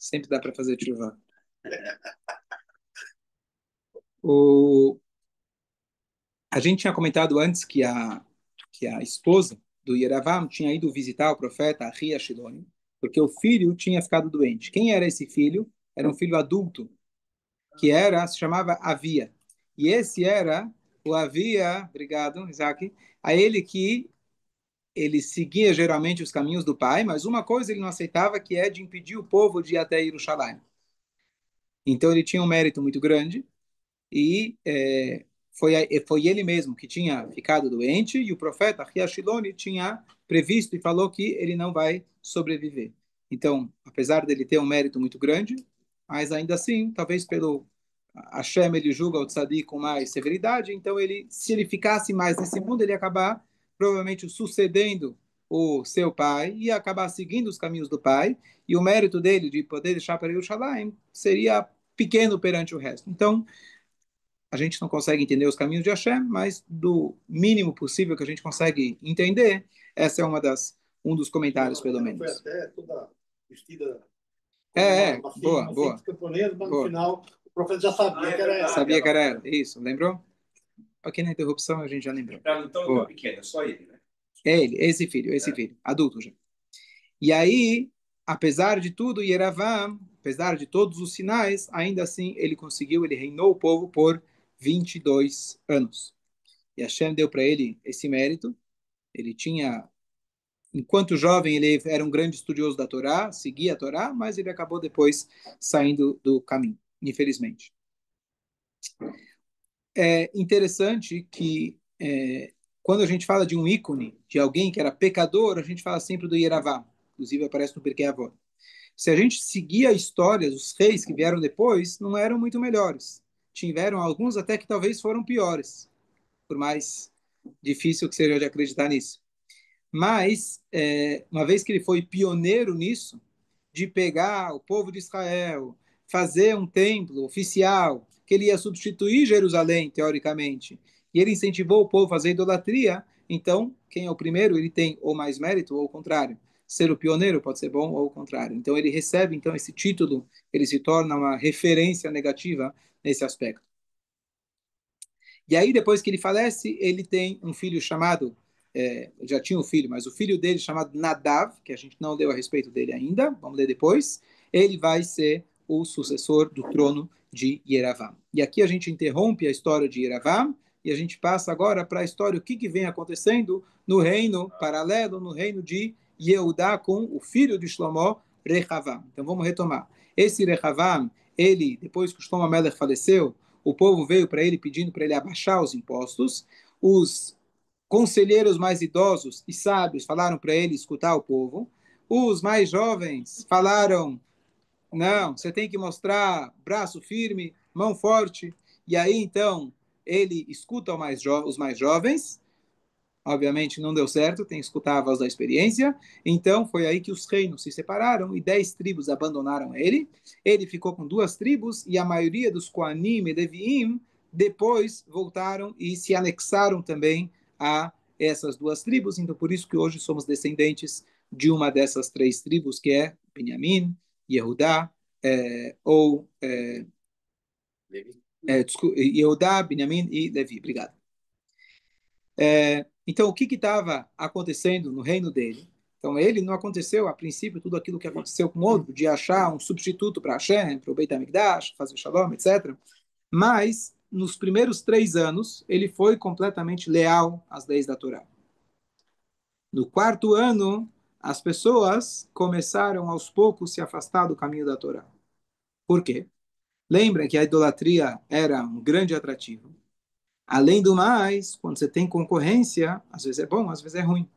Sempre dá para fazer tshuva. O, a gente tinha comentado antes que a esposa do Yeravam tinha ido visitar o profeta Ahia Shiloni, porque o filho tinha ficado doente. Quem era esse filho? Era um filho adulto, se chamava Avia. E esse era o Avia, obrigado, Isaac, a ele que ele seguia geralmente os caminhos do pai, mas uma coisa ele não aceitava, que é de impedir o povo de ir até Jerusalém. Então ele tinha um mérito muito grande, e foi ele mesmo que tinha ficado doente, e o profeta Riashiloni tinha previsto e falou que ele não vai sobreviver. Então, apesar dele ter um mérito muito grande, mas ainda assim, talvez pelo Hashem ele julga o tzadik com mais severidade, então ele, se ele ficasse mais nesse mundo, ele ia acabar provavelmente sucedendo o seu pai e acabar seguindo os caminhos do pai, e o mérito dele de poder deixar para Yerushalayim seria pequeno perante o resto. Então, a gente não consegue entender os caminhos de Hashem, mas do mínimo possível que a gente consegue entender, essa é um dos comentários, pelo menos. Foi até toda vestida boa, boa. Camponesa, mas no boa. final o profeta já sabia que era ela. Sabia que era ela, isso, lembrou? Aqui na interrupção a gente já lembrou. Então é pequeno, é só ele, né? É ele, esse filho, adulto já. E aí, apesar de tudo, Yeravam, apesar de todos os sinais, ainda assim ele reinou o povo por 22 anos. E Hashem deu para ele esse mérito. Ele tinha, enquanto jovem, ele era um grande estudioso da Torá, seguia a Torá, mas ele acabou depois saindo do caminho, infelizmente. É interessante que quando a gente fala de um ícone, de alguém que era pecador, a gente fala sempre do Yeravá. Inclusive aparece no Pirkei Avot. Se a gente seguir a história, os reis que vieram depois não eram muito melhores. Tiveram alguns até que talvez foram piores, por mais difícil que seja de acreditar nisso. Mas, uma vez que ele foi pioneiro nisso, de pegar o povo de Israel, fazer um templo oficial, que ele ia substituir Jerusalém, teoricamente, e ele incentivou o povo a fazer idolatria, então, quem é o primeiro, ele tem ou mais mérito ou o contrário. Ser o pioneiro pode ser bom ou o contrário. Então, ele recebe então esse título, ele se torna uma referência negativa nesse aspecto. E aí, depois que ele falece, ele tem um filho chamado, já tinha um filho, mas o filho dele chamado Nadav, que a gente não leu a respeito dele ainda, vamos ler depois, ele vai ser o sucessor do trono de Yeravam. E aqui a gente interrompe a história de Yeravam e a gente passa agora para a história, o que vem acontecendo no reino paralelo, no reino de Yehudá, com o filho de Shlomo, Rehavam. Então vamos retomar. Esse Rehavam, ele, depois que o Shlomo Melech faleceu, o povo veio para ele pedindo para ele abaixar os impostos. Os conselheiros mais idosos e sábios falaram para ele escutar o povo. Os mais jovens falaram: não, você tem que mostrar braço firme, mão forte. E aí então ele escuta os mais jovens. Obviamente não deu certo, tem que escutar a voz da experiência. Então foi aí que os reinos se separaram e 10 tribos abandonaram ele. Ele ficou com 2 tribos e a maioria dos Koanim e Leviim depois voltaram e se anexaram também a essas 2 tribos. Então por isso que hoje somos descendentes de uma dessas 3 tribos, que é Benjamim, Yehudá, Yehudá, Benjamim e Levi. Obrigado. Então, o que estava acontecendo no reino dele? Então, ele não aconteceu, a princípio, tudo aquilo que aconteceu com o outro, de achar um substituto para Hashem, para o Beit HaMikdash, fazer Shalom, etc. Mas, nos primeiros 3 anos, ele foi completamente leal às leis da Torá. No 4º ano, as pessoas começaram aos poucos se afastar do caminho da Torá. Por quê? Lembra que a idolatria era um grande atrativo. Além do mais, quando você tem concorrência, às vezes é bom, às vezes é ruim.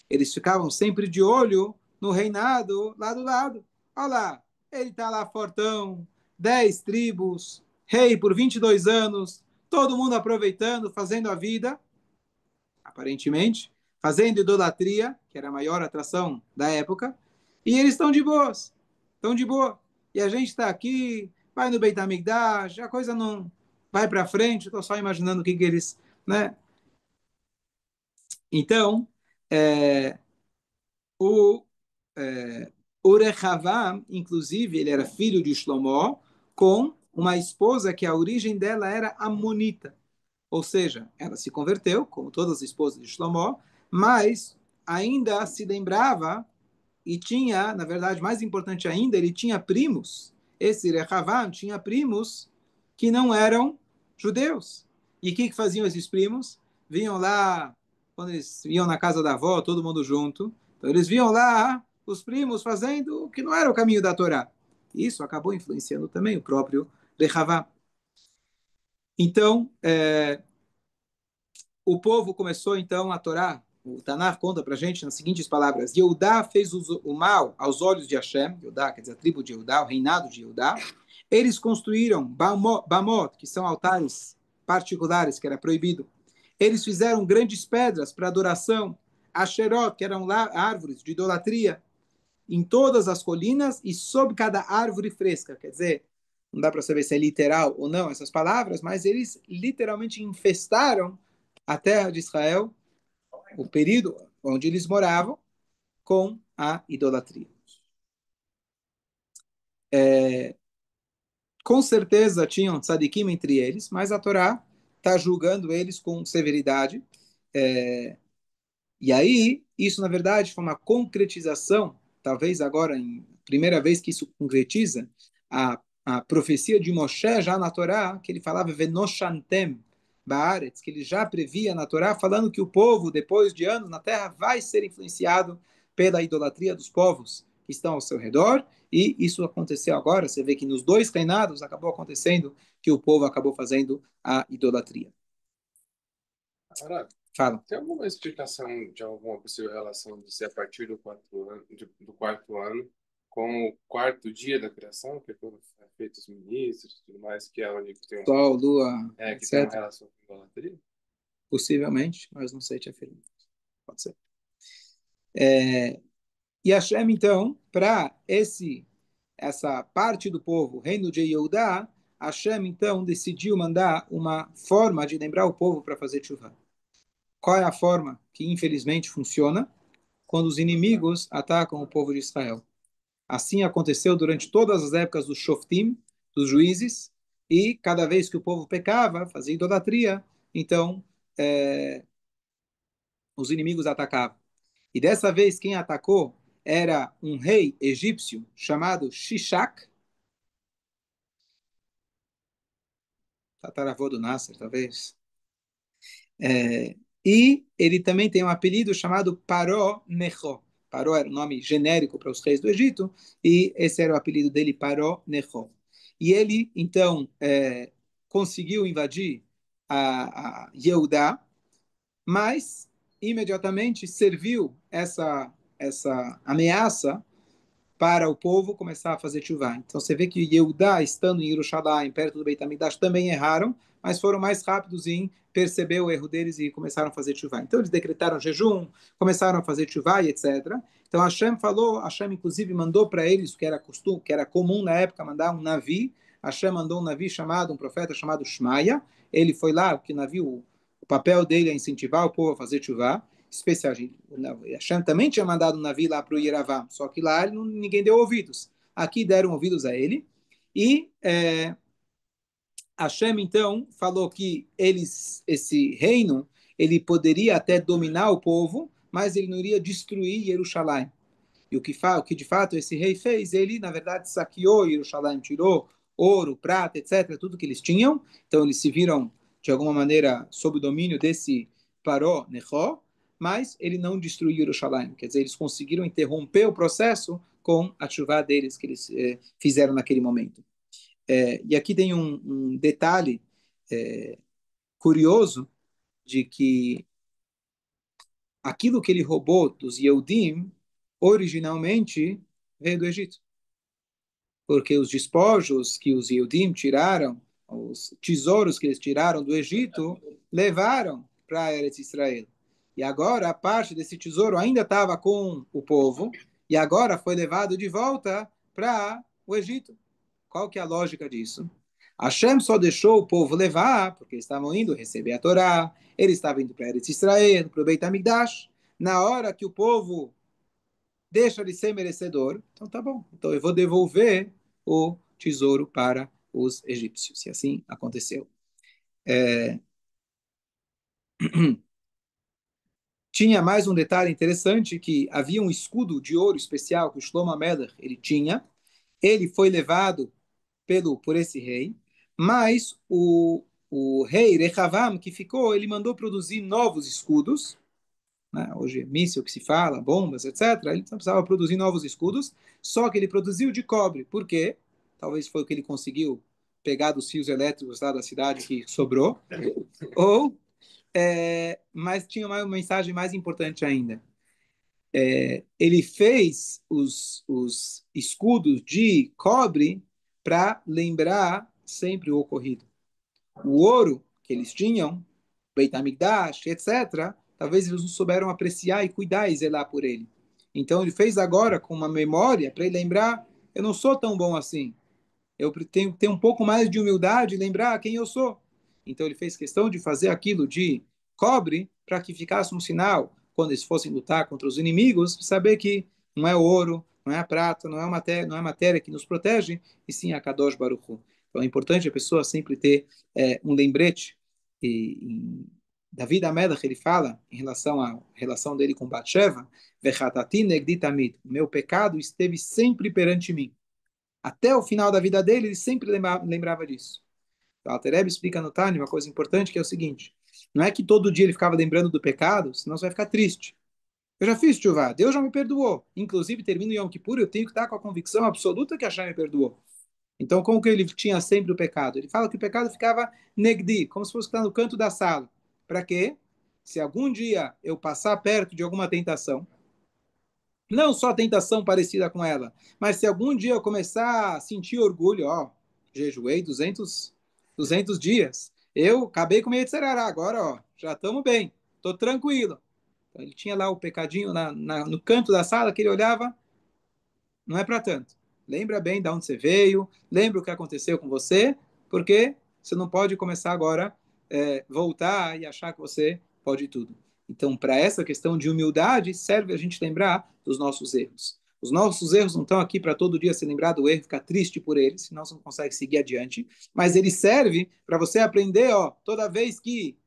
Eles ficavam sempre de olho no reinado lá do lado. Olha lá, ele está lá fortão, 10 tribos, rei por 22 anos, todo mundo aproveitando, fazendo a vida, aparentemente, fazendo idolatria, que era a maior atração da época, e eles estão de boas, estão de boa. E a gente está aqui, vai no Beit HaMikdash, a coisa não vai para frente, estou só imaginando o que eles... Né? Então, o O Rehavam, inclusive, ele era filho de Shlomo, com uma esposa que a origem dela era amonita. Ou seja, ela se converteu, como todas as esposas de Shlomo, mas ainda se lembrava e tinha, na verdade, mais importante ainda, ele tinha primos. Esse Rehavam tinha primos que não eram judeus. E o que faziam esses primos? Vinham lá, quando eles iam na casa da avó, todo mundo junto. Então, eles viam lá os primos fazendo o que não era o caminho da Torá. Isso acabou influenciando também o próprio Rehavam. Então, o povo começou então a Torá. O Tanakh conta para a gente nas seguintes palavras: Yehudá fez o mal aos olhos de Hashem, Yehudá, quer dizer, a tribo de Yehudá, o reinado de Yehudá. Eles construíram Bamot, que são altares particulares, que era proibido. Eles fizeram grandes pedras para adoração, Asherot, que eram árvores de idolatria, em todas as colinas e sob cada árvore fresca. Quer dizer, não dá para saber se é literal ou não essas palavras, mas eles literalmente infestaram a terra de Israel, o período onde eles moravam, com a idolatria. Com certeza tinham tzadikim entre eles, mas a Torá está julgando eles com severidade. E aí, isso na verdade foi uma concretização, talvez agora, em primeira vez que isso concretiza, a profecia de Moshe já na Torá, que ele falava Venoshantem Baaretz, que ele já previa na Torá, falando que o povo, depois de anos na terra, vai ser influenciado pela idolatria dos povos que estão ao seu redor, e isso aconteceu agora. Você vê que nos dois reinados acabou acontecendo que o povo acabou fazendo a idolatria. Agora, Fala. tem alguma explicação de alguma possível relação de ser a partir do quarto ano com o quarto dia da criação, que foram feitos os ministros e tudo mais, que é onde tem, Sol, lua, que tem uma etc. relação com idolatria? Possivelmente, mas não sei te afirmar. Pode ser. E Hashem, então, para essa parte do povo, reino de Yehudá, Hashem, então, decidiu mandar uma forma de lembrar o povo para fazer chuva. Qual é a forma que, infelizmente, funciona? Quando os inimigos atacam o povo de Israel. Assim aconteceu durante todas as épocas dos Shoftim, dos juízes, e cada vez que o povo pecava, fazia idolatria, então os inimigos atacavam. E dessa vez quem atacou era um rei egípcio chamado Shishak, tataravô do Nasser, talvez. E ele também tem um apelido chamado Paró Necho. Paró era o nome genérico para os reis do Egito, e esse era o apelido dele, Paró Necho. E ele, então, conseguiu invadir a Yehudá, mas imediatamente serviu essa ameaça para o povo começar a fazer chuvá. Então você vê que Yehudá, estando em Jerusalém, perto do Beit HaMikdash, também erraram, mas foram mais rápidos em perceber o erro deles e começaram a fazer chuvá. Então eles decretaram jejum, começaram a fazer chuvá e etc. Então Hashem falou, Hashem inclusive mandou para eles, que era costume, que era comum na época, mandar um navi. Hashem mandou um navi chamado, um profeta chamado Shmaia. Ele foi lá, que navio, o papel dele é incentivar o povo a fazer chuvá especial. Hashem também tinha mandado um navio lá para o Yeravá, só que lá ninguém deu ouvidos. Aqui deram ouvidos a ele. E Hashem, então, falou que esse reino, ele poderia até dominar o povo, mas ele não iria destruir Jerusalém. E o que de fato esse rei fez, ele, na verdade, saqueou Jerusalém, tirou ouro, prata, etc., tudo que eles tinham. Então, eles se viram, de alguma maneira, sob o domínio desse Paró Necho, mas ele não destruiu Jerusalém. Quer dizer, eles conseguiram interromper o processo com a chuva deles que eles fizeram naquele momento. E aqui tem um detalhe curioso de que aquilo que ele roubou dos Yehudim originalmente veio do Egito. Porque os despojos que os Yehudim tiraram, os tesouros que eles tiraram do Egito, levaram para Eretz Israel. E agora a parte desse tesouro ainda estava com o povo, e agora foi levado de volta para o Egito. Qual que é a lógica disso? Hashem só deixou o povo levar, porque eles estavam indo receber a Torá, eles estavam indo para Eretz Israel, para o Beit HaMikdash. Na hora que o povo deixa de ser merecedor, então tá bom. Então eu vou devolver o tesouro para os egípcios. E assim aconteceu. Tinha mais um detalhe interessante, que havia um escudo de ouro especial que o Shlomo HaMelech ele tinha. Ele foi levado por esse rei, mas o rei Rehavam, que ficou, ele mandou produzir novos escudos, né? Hoje é míssil que se fala, bombas, etc. Ele precisava produzir novos escudos, só que ele produziu de cobre. Por quê? Talvez foi o que ele conseguiu pegar dos fios elétricos lá da cidade que sobrou, ou mas tinha uma mensagem mais importante ainda. Ele fez os escudos de cobre para lembrar sempre o ocorrido. O ouro que eles tinham, Beit HaMikdash, etc., talvez eles não souberam apreciar e cuidar e zelar por ele. Então ele fez agora com uma memória para ele lembrar: eu não sou tão bom assim. Eu tenho que ter um pouco mais de humildade e lembrar quem eu sou. Então ele fez questão de fazer aquilo de cobre para que ficasse um sinal quando eles fossem lutar contra os inimigos, de saber que não é ouro, não é a prata, não é matéria que nos protege, e sim a Kadosh Baruch Hu. Então é importante a pessoa sempre ter um lembrete. E David HaMelech ele fala em relação à relação dele com Batsheva, Vechatati negdi tamid, meu pecado esteve sempre perante mim. Até o final da vida dele, ele sempre lembrava disso. O Alter Rebbe explica no Tânia uma coisa importante, que é o seguinte: não é que todo dia ele ficava lembrando do pecado, senão você vai ficar triste. Eu já fiz tshuva, Deus já me perdoou. Inclusive, termino Yom Kippur, eu tenho que estar com a convicção absoluta que Hashem me perdoou. Então, como que ele tinha sempre o pecado? Ele fala que o pecado ficava negdi, como se fosse estar no canto da sala. Para quê? Se algum dia eu passar perto de alguma tentação, não só tentação parecida com ela, mas se algum dia eu começar a sentir orgulho, ó, jejuei 200 dias, eu acabei com o Yetzirará, agora, ó, já estamos bem, estou tranquilo. Então, ele tinha lá o pecadinho no canto da sala que ele olhava, não é para tanto. Lembra bem de onde você veio, lembra o que aconteceu com você, porque você não pode começar agora voltar e achar que você pode tudo. Então, para essa questão de humildade, serve a gente lembrar dos nossos erros. Os nossos erros não estão aqui para todo dia se lembrar do erro, ficar triste por eles, senão você não consegue seguir adiante. Mas ele serve para você aprender, ó, toda vez que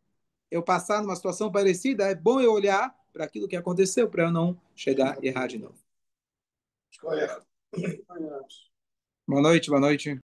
eu passar numa situação parecida, é bom eu olhar para aquilo que aconteceu para eu não chegar e errar de novo. Escolha. Boa noite, boa noite.